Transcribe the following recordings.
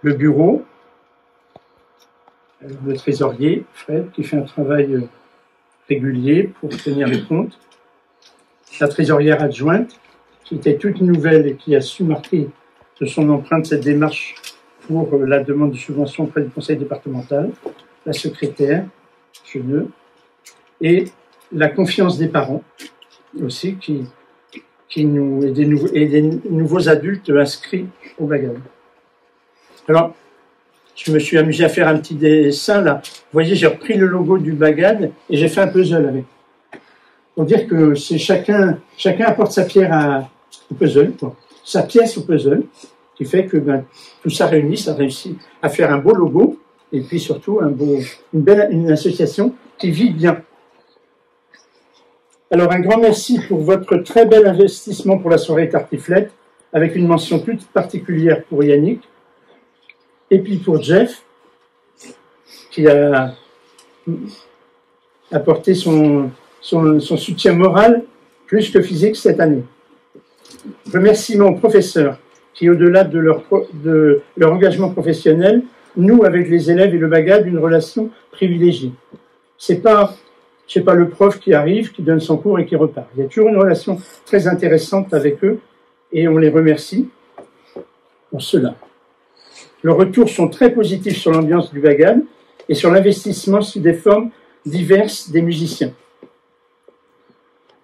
le bureau, le trésorier, Fred, qui fait un travail régulier pour tenir les comptes, la trésorière adjointe, qui était toute nouvelle et qui a su marquer de son empreinte cette démarche pour la demande de subvention auprès du conseil départemental, la secrétaire, Cheneux, et la confiance des parents aussi, et des nouveaux adultes inscrits au Bagad. Alors, je me suis amusé à faire un petit dessin là. Vous voyez, j'ai repris le logo du Bagad et j'ai fait un puzzle avec. Pour dire que c'est chacun apporte sa pierre au puzzle, quoi. Sa pièce au puzzle, qui fait que tout ça réuni, ça réussit à faire un beau logo et puis surtout une association qui vit bien. Alors un grand merci pour votre très bel investissement pour la soirée tartiflette, avec une mention toute particulière pour Yannick, et puis pour Jeff, qui a apporté son soutien moral plus que physique cette année. Remerciements aux professeurs qui, au-delà de leur engagement professionnel, nouent avec les élèves et le Bagad une relation privilégiée. C'est pas le prof qui arrive, qui donne son cours et qui repart. Il y a toujours une relation très intéressante avec eux et on les remercie pour cela. Leurs retours sont très positifs sur l'ambiance du Bagad et sur l'investissement sous des formes diverses des musiciens.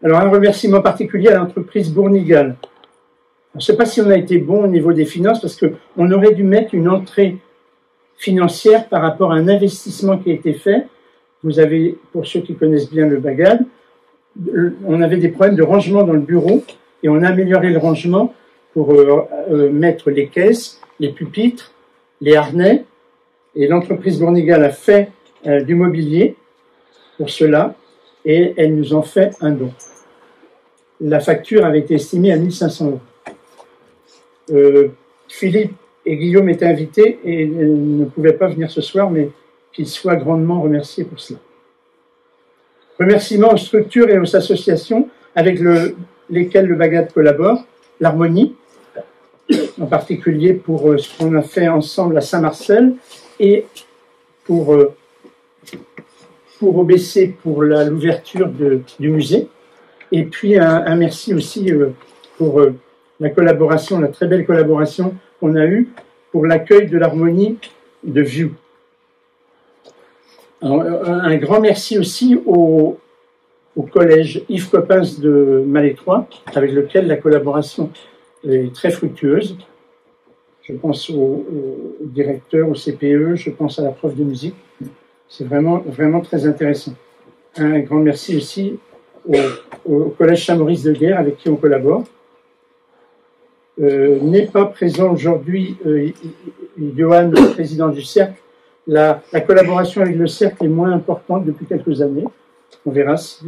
Alors, un remerciement particulier à l'entreprise Bournigal. Je ne sais pas si on a été bon au niveau des finances parce qu'on aurait dû mettre une entrée financière par rapport à un investissement qui a été fait. Vous avez, pour ceux qui connaissent bien le Bagad, on avait des problèmes de rangement dans le bureau et on a amélioré le rangement pour mettre les caisses, les pupitres, les harnais. Et l'entreprise Bournigal a fait du mobilier pour cela et elle nous en fait un don. La facture avait été estimée à 1 500 €. Philippe et Guillaume étaient invités et ne pouvaient pas venir ce soir, mais qu'ils soient grandement remerciés pour cela. Remerciements aux structures et aux associations avec lesquelles le Bagad collabore, l'Harmonie, en particulier pour ce qu'on a fait ensemble à Saint-Marcel, et pour OBC pour l'ouverture du musée. Et puis un merci aussi pour la collaboration, la très belle collaboration qu'on a eue pour l'accueil de l'Harmonie de View. Alors, un grand merci aussi au collège Yves Coppens de Malétroit, avec lequel la collaboration est très fructueuse. Je pense au directeur, au CPE, je pense à la prof de musique. C'est vraiment, vraiment très intéressant. Un grand merci aussi au collège Saint-Maurice de Guerre, avec qui on collabore. N'est pas présent aujourd'hui Johan, le président du Cercle. La collaboration avec le Cercle est moins importante depuis quelques années. On verra si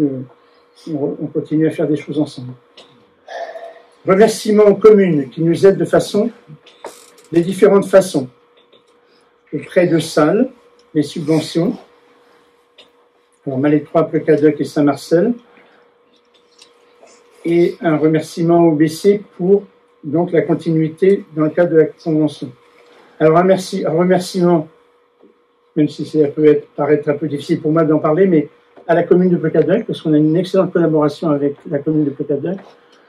on continue à faire des choses ensemble. Remerciements aux communes qui nous aident de différentes façons. Auprès de salles, les subventions. Alors Malétroit, Plecadoc et Saint-Marcel. Et un remerciement au BC pour donc la continuité dans le cadre de la convention. Alors un remerciement, même si ça peut paraître un peu difficile pour moi d'en parler, mais à la commune de Plecadoc, parce qu'on a une excellente collaboration avec la commune de Plecadoc.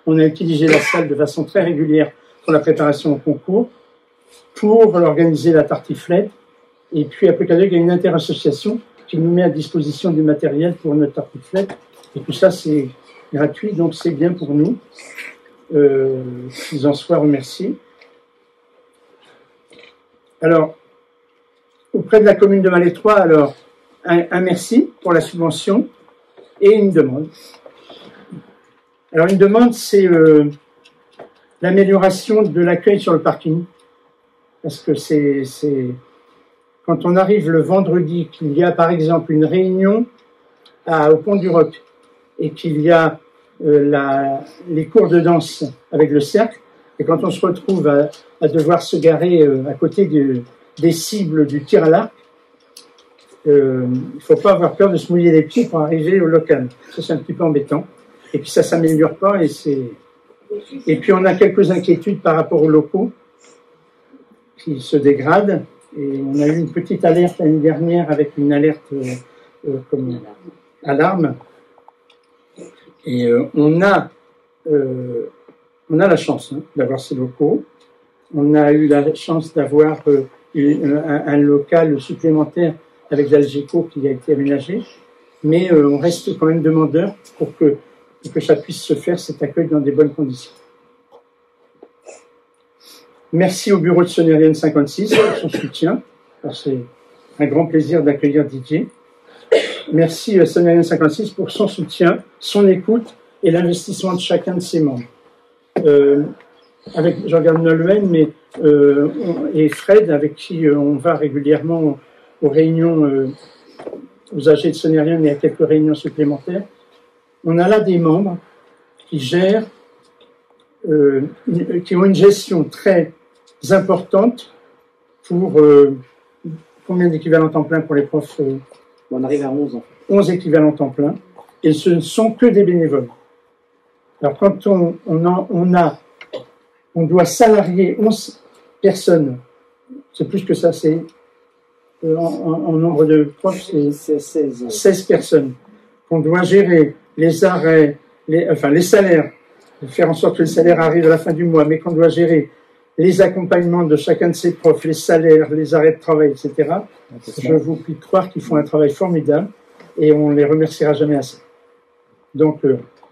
On a utilisé la salle de façon très régulière pour la préparation au concours, pour organiser la tartiflette. Et puis à Plecadoc, il y a une interassociation qui nous met à disposition du matériel pour notre tartiflette. Et tout ça, c'est gratuit, donc c'est bien pour nous. Qu'ils en soient remerciés. Alors, auprès de la commune de Malétroit, alors, un merci pour la subvention et une demande. Alors, une demande, c'est l'amélioration de l'accueil sur le parking. Parce que c'est quand on arrive le vendredi, qu'il y a par exemple une réunion au Pont du Roc et qu'il y a les cours de danse avec le cercle, et quand on se retrouve à devoir se garer à côté des cibles du tir à l'arc, il ne faut pas avoir peur de se mouiller les pieds pour arriver au local. Ça, c'est un petit peu embêtant. Et puis ça ne s'améliore pas. Et puis on a quelques inquiétudes par rapport aux locaux qui se dégrade. Et on a eu une petite alerte l'année dernière avec une alerte comme alarme. Et on a la chance d'avoir ces locaux. On a eu la chance d'avoir un local supplémentaire avec l'Algeco qui a été aménagé. Mais on reste quand même demandeur pour que ça puisse se faire, cet accueil, dans des bonnes conditions. Merci au bureau de Sonérienne 56 pour son soutien. C'est un grand plaisir d'accueillir Didier. Merci à Sonérienne 56 pour son soutien, son écoute et l'investissement de chacun de ses membres. Avec Jean-Garde Nolwenn et Fred, avec qui on va régulièrement aux réunions aux AG de Sonérienne et à quelques réunions supplémentaires, on a là des membres qui gèrent, qui ont une gestion très importante pour combien d'équivalents temps plein pour les profs? On arrive à 11 ans. 11 équivalents temps plein, et ce ne sont que des bénévoles. Alors quand on doit salarier 11 personnes, c'est plus que ça, c'est en nombre de profs, c'est 16 personnes, qu'on doit gérer les arrêts, les salaires, faire en sorte que les salaires arrivent à la fin du mois, mais qu'on doit gérer les accompagnements de chacun de ces profs, les salaires, les arrêts de travail, etc. Je vous prie de croire qu'ils font un travail formidable et on ne les remerciera jamais assez. Donc,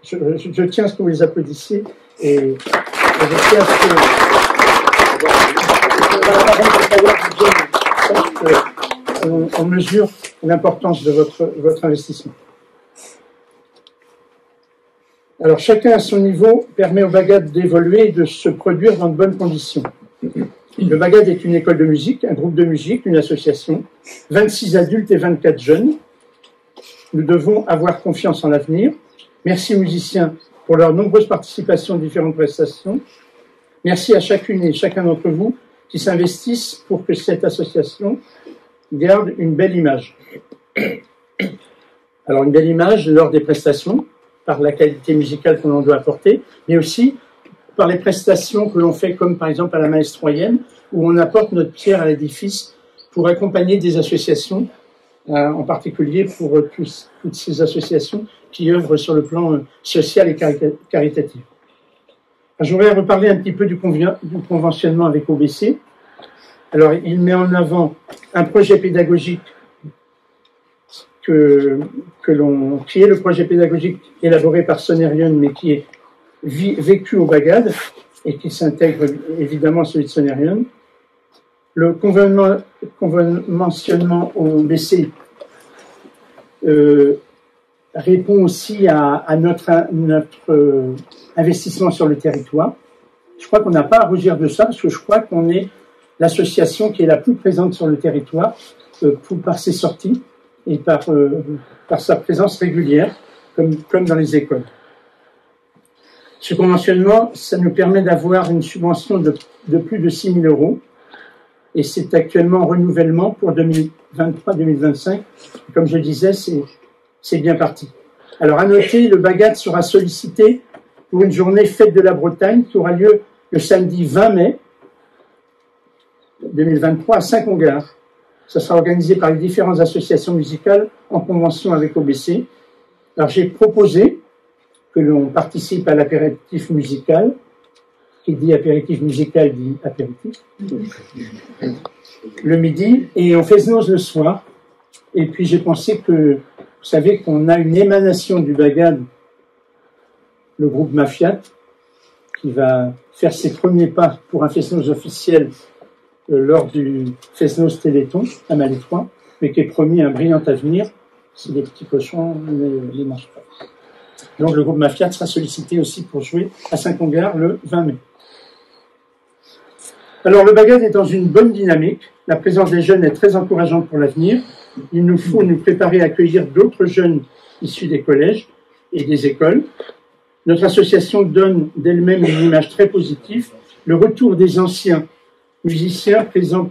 je tiens à ce que vous les applaudissiez et je tiens à ce qu'on mesure l'importance de votre investissement. Alors, chacun à son niveau permet au Bagad d'évoluer et de se produire dans de bonnes conditions. Le Bagad est une école de musique, un groupe de musique, une association, 26 adultes et 24 jeunes. Nous devons avoir confiance en l'avenir. Merci aux musiciens pour leurs nombreuses participations aux différentes prestations. Merci à chacune et chacun d'entre vous qui s'investissent pour que cette association garde une belle image. Alors, une belle image lors des prestations, par la qualité musicale qu'on en doit apporter, mais aussi par les prestations que l'on fait, comme par exemple à la Maestroyenne, où on apporte notre pierre à l'édifice pour accompagner des associations, en particulier pour toutes ces associations qui œuvrent sur le plan social et caritatif. Je voudrais reparler un petit peu du conventionnement avec OBC. Alors, il met en avant un projet pédagogique qui est le projet pédagogique élaboré par Sonérienne, mais qui est vécu au Bagad et qui s'intègre évidemment à celui de Sonérienne. Le conventionnement au BC répond aussi à notre investissement sur le territoire. Je crois qu'on n'a pas à rougir de ça, parce que je crois qu'on est l'association qui est la plus présente sur le territoire par ses sorties et par sa présence régulière, comme dans les écoles. Ce conventionnement, ça nous permet d'avoir une subvention de plus de 6 000 €, et c'est actuellement en renouvellement pour 2023-2025. Comme je disais, c'est bien parti. Alors, à noter, le Bagad sera sollicité pour une journée fête de la Bretagne qui aura lieu le samedi 20 mai 2023 à Saint-Congar. Ça sera organisé par les différentes associations musicales en convention avec OBC. Alors, j'ai proposé que l'on participe à l'apéritif musical. Qui dit apéritif musical dit apéritif. Le midi, et on fait Znoz le soir. Et puis, j'ai pensé que, vous savez qu'on a une émanation du Bagad, le groupe Mafiat, qui va faire ses premiers pas pour un Fest-Noz officiel lors du Fest-Noz Téléthon à Malétroit, mais qui est promis un brillant avenir si les petits cochons ne les mangent pas. Donc le groupe Mafiat sera sollicité aussi pour jouer à Saint-Congar le 20 mai. Alors le Bagad est dans une bonne dynamique, la présence des jeunes est très encourageante pour l'avenir. Il nous faut nous préparer à accueillir d'autres jeunes issus des collèges et des écoles. Notre association donne d'elle-même une image très positive. Le retour des anciens musiciens présents,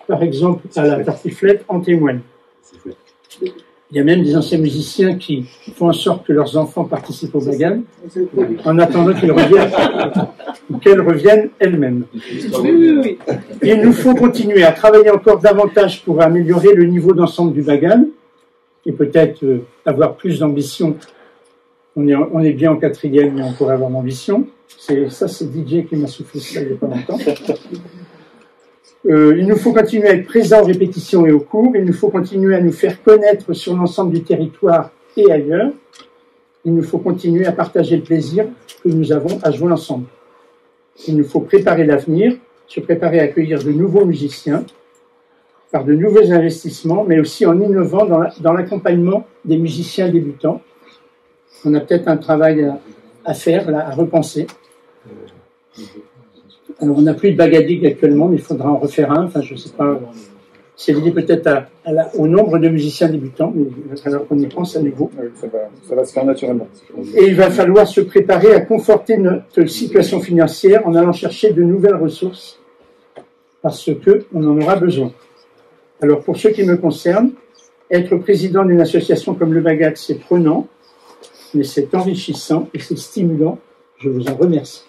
par exemple, à la tartiflette en témoigne. Il y a même des anciens musiciens qui font en sorte que leurs enfants participent au Bagad en attendant qu'ils reviennent qu'elles reviennent elles-mêmes. Oui. Il nous faut continuer à travailler encore davantage pour améliorer le niveau d'ensemble du Bagan et peut-être avoir plus d'ambition. On est bien en 4e, mais on pourrait avoir d'ambition. C'est DJ qui m'a soufflé ça il n'y a pas longtemps. Il nous faut continuer à être présents aux répétitions et aux cours. Il nous faut continuer à nous faire connaître sur l'ensemble du territoire et ailleurs. Il nous faut continuer à partager le plaisir que nous avons à jouer ensemble. Il nous faut préparer l'avenir, se préparer à accueillir de nouveaux musiciens par de nouveaux investissements, mais aussi en innovant dans l'accompagnement des musiciens débutants. On a peut-être un travail à faire, là, à repenser. Alors, on n'a plus de bagadig actuellement, mais il faudra en refaire un. Enfin, je ne sais pas. C'est lié peut-être au nombre de musiciens débutants, mais il va falloir qu'on y pense à nouveau. Oui, ça va se faire naturellement. Et il va falloir se préparer à conforter notre situation financière en allant chercher de nouvelles ressources, parce qu'on en aura besoin. Alors, pour ce qui me concerne, être président d'une association comme le Bagat, c'est prenant, mais c'est enrichissant et c'est stimulant. Je vous en remercie.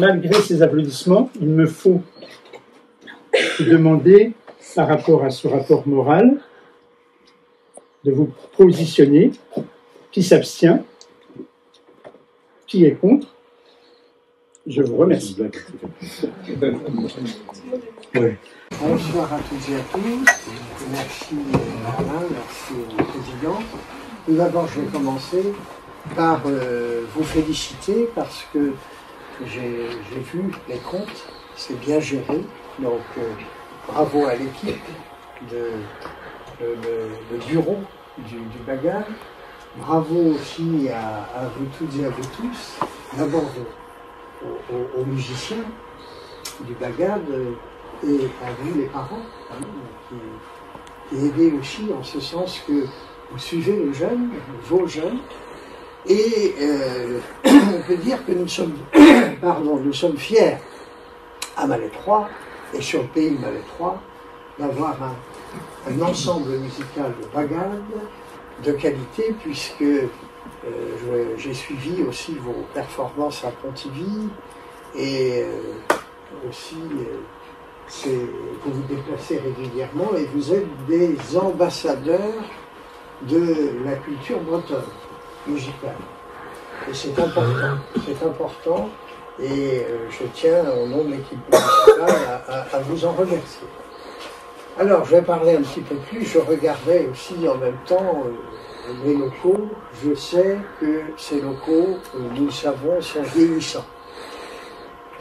Malgré ces applaudissements, il me faut vous demander, par rapport à ce rapport moral, de vous positionner. Qui s'abstient? Qui est contre? Je vous remercie. Bonsoir à toutes et à tous. Merci Alain, merci au président. Tout d'abord, je vais commencer par vous féliciter parce que j'ai vu les comptes, c'est bien géré. Donc, bravo à l'équipe, le bureau du Bagat. Bravo aussi à vous toutes et à vous tous. D'abord aux musiciens du Bagat et à vous les parents, qui aidez aussi en ce sens que vous suivez les jeunes, vos jeunes. Et on peut dire que nous sommes, nous sommes fiers à Malétroit et sur le pays Malétroit d'avoir un ensemble musical de Bagat de qualité, puisque j'ai suivi aussi vos performances à Pontivy et aussi vous vous déplacez régulièrement et vous êtes des ambassadeurs de la culture bretonne musicale. Et c'est important et je tiens au nom de l'équipe musicale à vous en remercier. Alors, je vais parler un petit peu plus. Je regardais aussi en même temps les locaux. Je sais que ces locaux, nous le savons, sont vieillissants.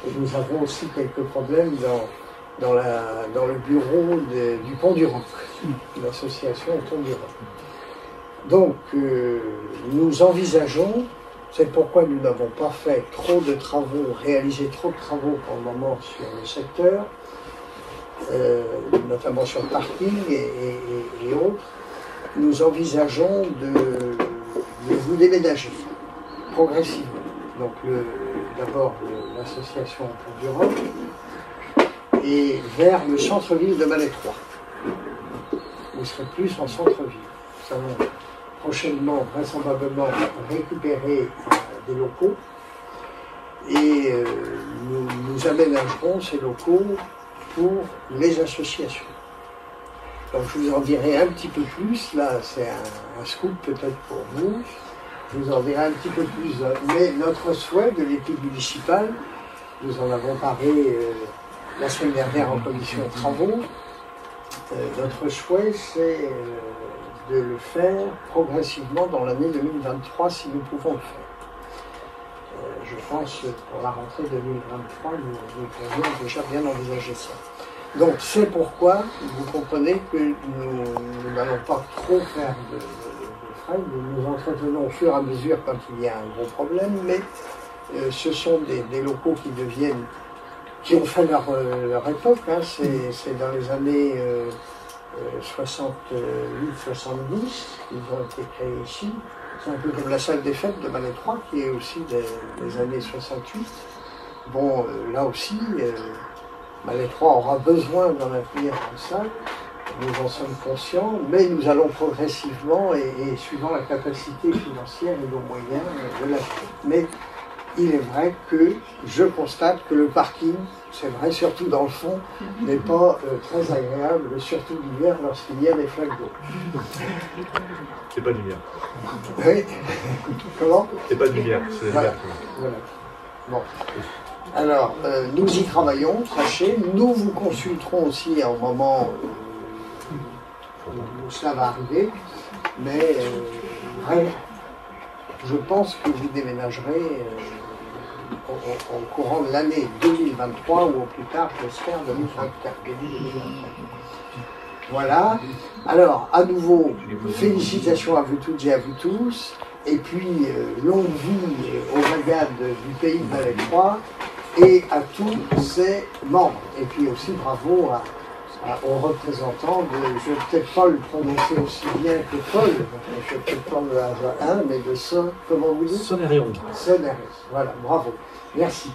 Et nous avons aussi quelques problèmes dans le bureau du Pont du Roc, l'association Pont du Roc. Donc, nous envisageons, c'est pourquoi nous n'avons pas fait réalisé trop de travaux pour le moment sur le secteur, notamment sur le parking et autres, nous envisageons de vous déménager progressivement. Donc d'abord l'association Pont du Roc et vers le centre-ville de Malétroit. Vous serez plus en centre-ville. Nous allons prochainement, vraisemblablement, récupérer des locaux et nous aménagerons ces locaux pour les associations. Donc je vous en dirai un petit peu plus, là c'est un scoop peut-être pour vous, je vous en dirai un petit peu plus, mais notre souhait de l'équipe municipale, nous en avons parlé la semaine dernière en commission de travaux, notre souhait c'est de le faire progressivement dans l'année 2023 si nous pouvons le faire. Je pense que pour la rentrée 2023, nous pourrions déjà bien envisager ça. Donc c'est pourquoi vous comprenez que nous n'allons pas trop faire de frais, nous nous entretenons au fur et à mesure quand il y a un gros problème, mais ce sont des locaux qui ont fait leur époque, hein, c'est dans les années 68-70 qu'ils ont été créés ici. C'est un peu comme la salle des fêtes de Malétroit qui est aussi des années 68. Bon, là aussi, Malétroit aura besoin d'en accueillir une salle. nous en sommes conscients, mais nous allons progressivement et suivant la capacité financière et nos moyens de l'acheter. Mais il est vrai que je constate que le parking, c'est vrai surtout dans le fond, n'est pas très agréable, surtout l'hiver lorsqu'il y a des flaques d'eau. C'est pas de lumière. Oui. Comment? C'est pas de lumière, c'est voilà. lumière. Voilà. Bon. Alors, nous y travaillons, sachez, nous vous consulterons aussi au moment où cela va arriver, mais vraiment, je pense que vous déménagerez au courant de l'année 2023 ou au plus tard, j'espère, 2024, début 2023. Voilà. Alors, à nouveau, félicitations à vous toutes et à vous tous. Et puis, longue vie aux brigades du pays de Valais 3 et à tous ses membres. Et puis aussi, bravo aux représentants de, je ne vais peut-être pas le prononcer aussi bien que Paul, je ne vais peut-être pas le hasard 1, mais de Son, comment vous dites? Sonérion. Sonérion. Voilà, bravo. Merci.